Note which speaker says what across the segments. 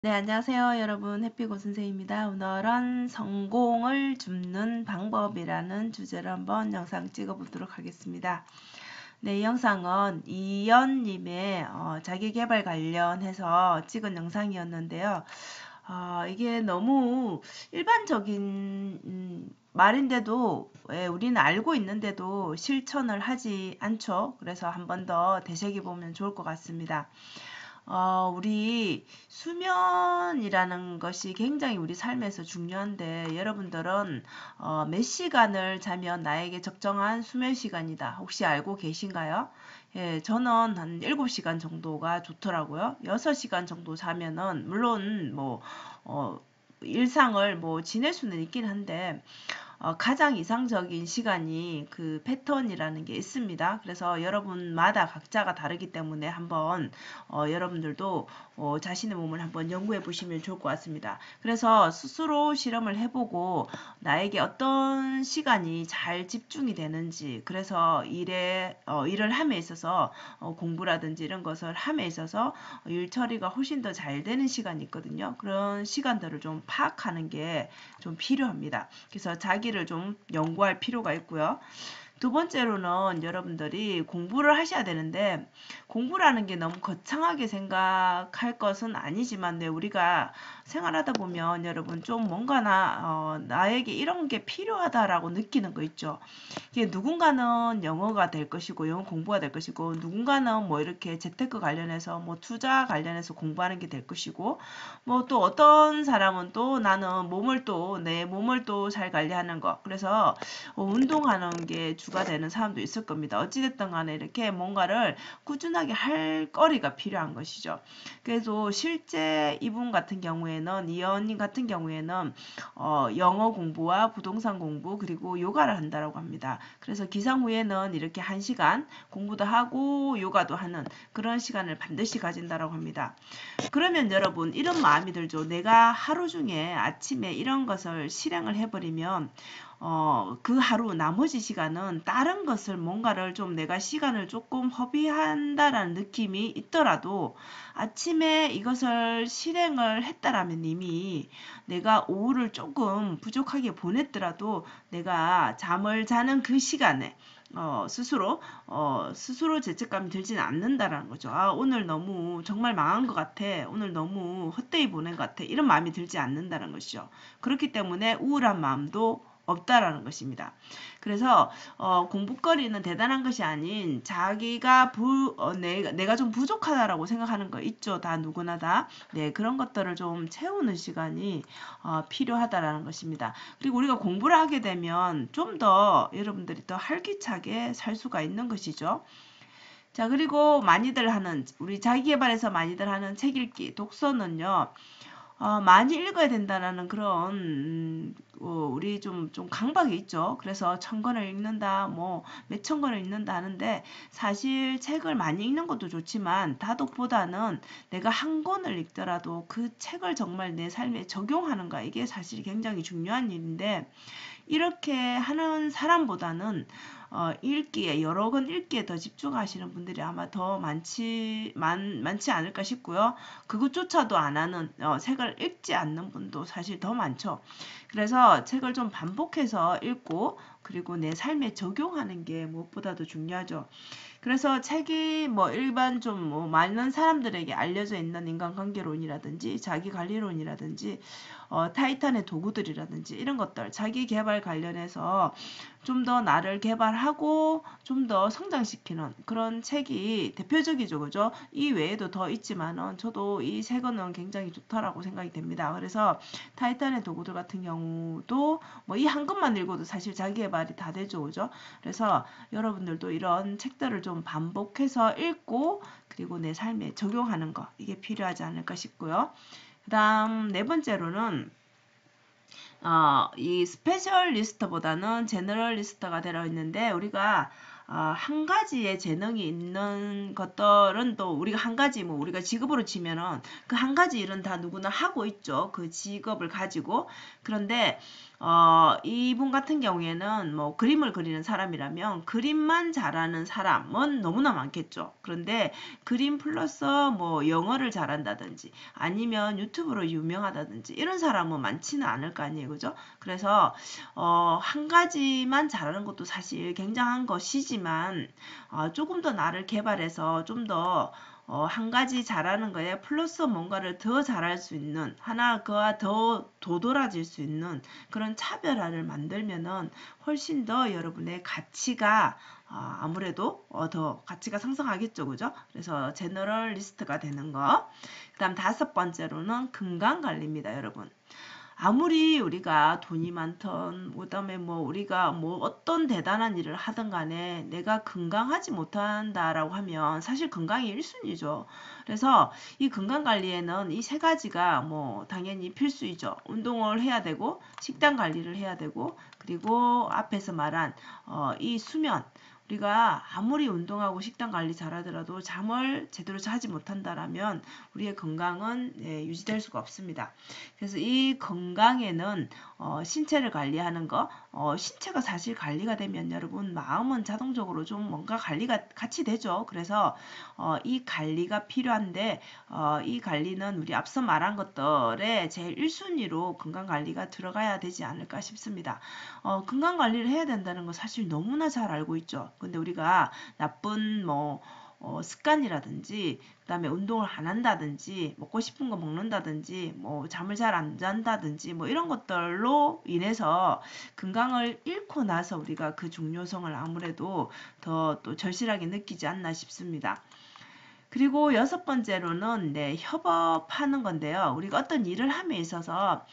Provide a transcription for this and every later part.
Speaker 1: 네, 안녕하세요, 여러분. 해피고 선생입니다. 오늘은 성공을 줍는 방법이라는 주제로 한번 영상 찍어보도록 하겠습니다. 네, 이 영상은 이연님의 자기계발 관련해서 찍은 영상이었는데요. 이게 너무 일반적인 말인데도 우리는 알고 있는데도 실천을 하지 않죠. 그래서 한 번 더 되새겨보면 좋을 것 같습니다. 우리 수면이라는 것이 굉장히 우리 삶에서 중요한데 여러분들은 몇 시간을 자면 나에게 적정한 수면 시간이다. 혹시 알고 계신가요? 예, 저는 한 7시간 정도가 좋더라고요. 6시간 정도 자면은 물론 일상을 지낼 수는 있긴 한데 가장 이상적인 시간이 그 패턴이라는 게 있습니다. 그래서 여러분마다 각자가 다르기 때문에 한번 여러분들도 자신의 몸을 한번 연구해 보시면 좋을 것 같습니다. 그래서 스스로 실험을 해보고 나에게 어떤 시간이 잘 집중이 되는지, 그래서 일을 함에 있어서 공부라든지 이런 것을 함에 있어서 일 처리가 훨씬 더 잘 되는 시간이 있거든요. 그런 시간들을 좀 파악하는 게 좀 필요합니다. 그래서 자기를 좀 연구할 필요가 있고요. 두 번째로는 여러분들이 공부를 하셔야 되는데 공부라는 게 너무 거창하게 생각할 것은 아니지만 우리가 생활하다 보면 여러분 좀 뭔가 나에게 이런 게 필요하다라고 느끼는 거 있죠. 이게 누군가는 영어가 될 것이고 영어 공부가 될 것이고 누군가는 이렇게 재테크 관련해서 투자 관련해서 공부하는 게 될 것이고 또 어떤 사람은 또 나는 내 몸을 또 잘 관리하는 거 그래서 운동하는 게 주가 되는 사람도 있을 겁니다. 어찌됐든 간에 이렇게 뭔가를 꾸준하게 할 거리가 필요한 것이죠. 그래서 실제 이분 같은 경우에는 이언님 같은 경우에는 영어 공부와 부동산 공부 그리고 요가를 한다라고 합니다. 그래서 기상 후에는 이렇게 1시간 공부도 하고 요가도 하는 그런 시간을 반드시 가진다라고 합니다. 그러면 여러분 이런 마음이 들죠. 내가 하루 중에 아침에 이런 것을 실행을 해버리면 그 하루 나머지 시간은 다른 것을 뭔가를 좀 내가 시간을 조금 허비한다라는 느낌이 있더라도 아침에 이것을 실행을 했다라면 이미 내가 오후를 조금 부족하게 보냈더라도 내가 잠을 자는 그 시간에 스스로 죄책감이 들지는 않는다라는 거죠. 오늘 너무 정말 망한 것 같아. 오늘 너무 헛되이 보낸 것 같아. 이런 마음이 들지 않는다는 것이죠. 그렇기 때문에 우울한 마음도 없다라는 것입니다. 그래서 공부거리는 대단한 것이 아닌 자기가 내가 좀 부족하다라고 생각하는 거 있죠. 다 누구나 다. 네, 그런 것들을 좀 채우는 시간이 필요하다라는 것입니다. 그리고 우리가 공부를 하게 되면 좀 더 여러분들이 더 활기차게 살 수가 있는 것이죠. 자, 그리고 많이들 하는 우리 자기계발에서 많이들 하는 책 읽기, 독서는요. 많이 읽어야 된다라는 그런 우리 좀 강박이 있죠. 그래서 1000권을 읽는다, 몇천 권을 읽는다 하는데 사실 책을 많이 읽는 것도 좋지만 다독보다는 내가 한 권을 읽더라도 그 책을 정말 내 삶에 적용하는가 이게 사실 굉장히 중요한 일인데 이렇게 하는 사람보다는 여러 권 읽기에 더 집중하시는 분들이 아마 더 많지 않을까 싶고요. 그것조차도 안 하는, 책을 읽지 않는 분도 사실 더 많죠. 그래서 책을 좀 반복해서 읽고, 그리고 내 삶에 적용하는 게 무엇보다도 중요하죠. 그래서 책이 일반 많은 사람들에게 알려져 있는 인간관계론이라든지 자기관리론이라든지 타이탄의 도구들이라든지 이런 것들 자기 개발 관련해서 좀 더 나를 개발하고 좀 더 성장시키는 그런 책이 대표적이죠. 그죠? 이 외에도 더 있지만은 저도 이 세 권은 굉장히 좋다라고 생각이 됩니다. 그래서 타이탄의 도구들 같은 경우도 이 한 권만 읽어도 사실 자기 개발이 다 되죠. 그죠? 그래서 여러분들도 이런 책들을 좀 반복해서 읽고 그리고 내 삶에 적용하는 거 이게 필요하지 않을까 싶고요. 그 다음 네 번째로는 이 스페셜리스트보다는 제너럴리스트가 되어 있는데 우리가 한 가지의 재능이 있는 것들은 또 우리가 한 가지 우리가 직업으로 치면은 그 한 가지 일은 다 누구나 하고 있죠. 그 직업을 가지고. 그런데 이분 같은 경우에는 뭐 그림을 그리는 사람이라면 그림만 잘하는 사람은 너무나 많겠죠. 그런데 그림 플러스 뭐 영어를 잘한다든지 아니면 유튜브로 유명하다든지 이런 사람은 많지는 않을 거 아니에요. 그죠? 그래서 한 가지만 잘하는 것도 사실 굉장한 것이지만 조금 더 나를 개발해서 좀더 한 가지 잘하는 거에 플러스 뭔가를 더 잘할 수 있는 하나 그와 더 도드라질 수 있는 그런 차별화를 만들면은 훨씬 더 여러분의 가치가 아무래도 더 가치가 상승하겠죠. 그죠? 그래서 제너럴리스트가 되는 거. 그 다음 다섯 번째로는 건강관리입니다. 여러분. 아무리 우리가 돈이 많던 그다음에 뭐 우리가 뭐 어떤 대단한 일을 하든 간에 내가 건강하지 못한다라고 하면 사실 건강이 1순위죠. 그래서 이 건강 관리에는 이 세 가지가 뭐 당연히 필수이죠. 운동을 해야 되고 식단 관리를 해야 되고 그리고 앞에서 말한 이 수면 우리가 아무리 운동하고 식단 관리 잘하더라도 잠을 제대로 자지 못한다라면 우리의 건강은 유지될 수가 없습니다. 그래서 이 건강에는 신체를 관리하는 거, 신체가 사실 관리가 되면 여러분 마음은 자동적으로 좀 뭔가 관리가 같이 되죠. 그래서 이 관리가 필요한데 이 관리는 우리 앞서 말한 것들의 제일 1순위로 건강 관리가 들어가야 되지 않을까 싶습니다. 건강 관리를 해야 된다는 거 사실 너무나 잘 알고 있죠. 근데 우리가 나쁜 뭐 습관이라든지 그다음에 운동을 안 한다든지 먹고 싶은 거 먹는다든지 뭐 잠을 잘 안 잔다든지 뭐 이런 것들로 인해서 건강을 잃고 나서 우리가 그 중요성을 아무래도 더 또 절실하게 느끼지 않나 싶습니다. 그리고 여섯 번째로는 협업하는 건데요. 우리가 어떤 일을 함에 있어서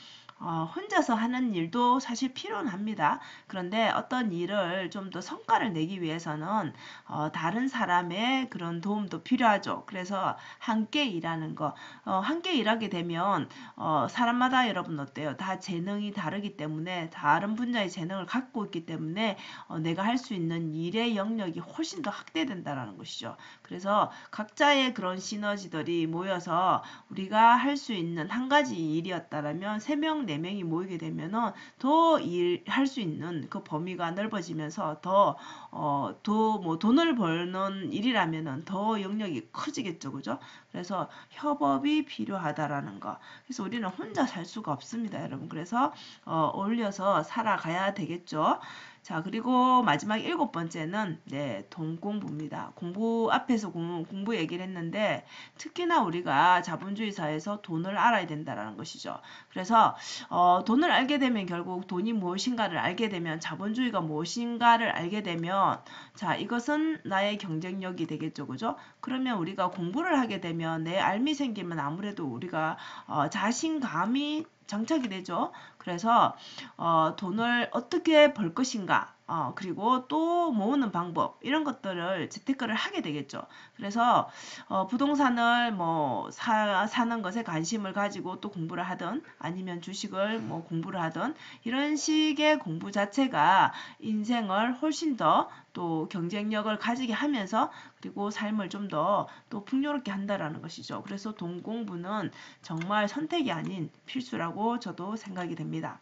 Speaker 1: 혼자서 하는 일도 사실 필요는 합니다. 그런데 어떤 일을 좀 더 성과를 내기 위해서는 다른 사람의 그런 도움도 필요하죠. 그래서 함께 일하는 거, 함께 일하게 되면 사람마다 여러분 어때요? 다 재능이 다르기 때문에 다른 분야의 재능을 갖고 있기 때문에 내가 할 수 있는 일의 영역이 훨씬 더 확대된다라는 것이죠. 그래서 각자의 그런 시너지들이 모여서 우리가 할 수 있는 한 가지 일이었다라면 3명, 4명이 모이게 되면은 더 일할 수 있는 그 범위가 넓어지면서 더 뭐 돈을 벌는 일이라면은 더 영역이 커지겠죠. 그죠? 그래서 협업이 필요하다라는 거. 그래서 우리는 혼자 살 수가 없습니다, 여러분. 그래서 어울려서 살아가야 되겠죠. 자, 그리고 마지막 7번째는 돈 공부입니다. 공부 앞에서 공부 얘기를 했는데 특히나 우리가 자본주의 사회에서 돈을 알아야 된다라는 것이죠. 그래서 돈을 알게 되면 결국 돈이 무엇인가를 알게 되면 자본주의가 무엇인가를 알게 되면 자, 이것은 나의 경쟁력이 되겠죠. 그죠? 그러면 우리가 공부를 하게 되면 내 알미 생기면 아무래도 우리가 자신감이 장착이 되죠. 그래서 돈을 어떻게 벌 것인가 그리고 또 모으는 방법 이런 것들을 재테크를 하게 되겠죠. 그래서 부동산을 뭐 사는 것에 관심을 가지고 또 공부를 하든 아니면 주식을 뭐 공부를 하든 이런 식의 공부 자체가 인생을 훨씬 더 또 경쟁력을 가지게 하면서 그리고 삶을 좀 더 또 풍요롭게 한다라는 것이죠. 그래서 돈 공부는 정말 선택이 아닌 필수라고 저도 생각이 됩니다.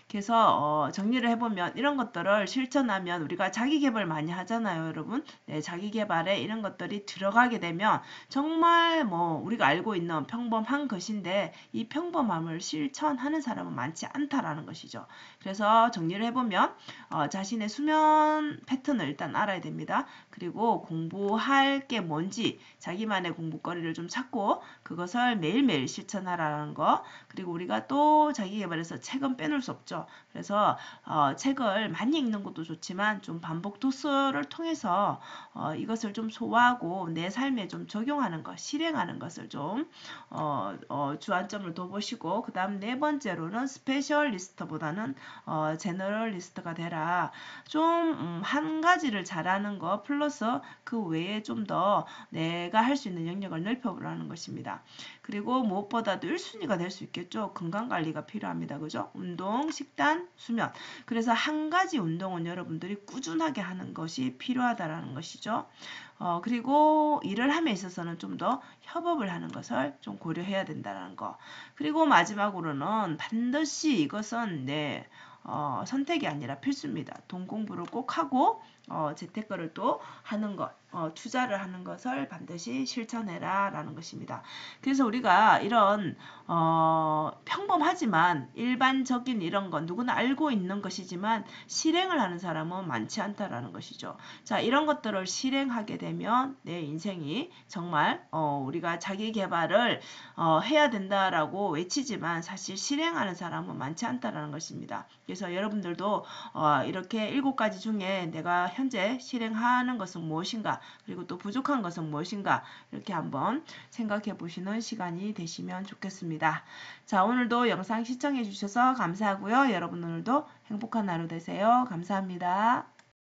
Speaker 1: 그래서 정리를 해보면 이런 것들을 실천하면 우리가 자기계발 많이 하잖아요, 여러분. 자기계발에 이런 것들이 들어가게 되면 정말 뭐 우리가 알고 있는 평범한 것인데 이 평범함을 실천하는 사람은 많지 않다라는 것이죠. 그래서 정리를 해보면 자신의 수면 패턴을 일단 알아야 됩니다. 그리고 공부할 게 뭔지 자기만의 공부거리를 좀 찾고 그것을 매일매일 실천하라는 거. 그리고 우리가 또 자기계발에서 책은 빼놓을 수 없죠. 그래서 책을 많이 읽는 것도 좋지만 좀 반복 독서를 통해서 이것을 좀 소화하고 내 삶에 좀 적용하는 것, 실행하는 것을 좀 주안점을 둬보시고 그 다음 네 번째로는 스페셜리스트보다는 제너럴리스트가 되라. 좀 한 가지를 잘하는 거 플러스 그 외에 좀 더 내가 할 수 있는 영역을 넓혀보라는 것입니다. 그리고 무엇보다도 1순위가 될 수 있겠죠. 건강관리가 필요합니다. 그죠? 운동, 식단, 수면. 그래서 한 가지 운동은 여러분들이 꾸준하게 하는 것이 필요하다라는 것이죠. 그리고 일을 함에 있어서는 좀 더 협업을 하는 것을 좀 고려해야 된다는 거. 그리고 마지막으로는 반드시 이것은 선택이 아니라 필수입니다. 돈 공부를 꼭 하고 재테크를 또 하는 것, 투자를 하는 것을 반드시 실천해라 라는 것입니다. 그래서 우리가 이런 평범하지만 일반적인 이런 건 누구나 알고 있는 것이지만 실행을 하는 사람은 많지 않다라는 것이죠. 자, 이런 것들을 실행하게 되면 내 인생이 정말 우리가 자기 개발을 해야 된다라고 외치지만 사실 실행하는 사람은 많지 않다라는 것입니다. 그래서 여러분들도 이렇게 7가지 중에 내가 현재 실행하는 것은 무엇인가, 그리고 또 부족한 것은 무엇인가 이렇게 한번 생각해 보시는 시간이 되시면 좋겠습니다. 자, 오늘도 영상 시청해 주셔서 감사하고요. 여러분 오늘도 행복한 하루 되세요. 감사합니다.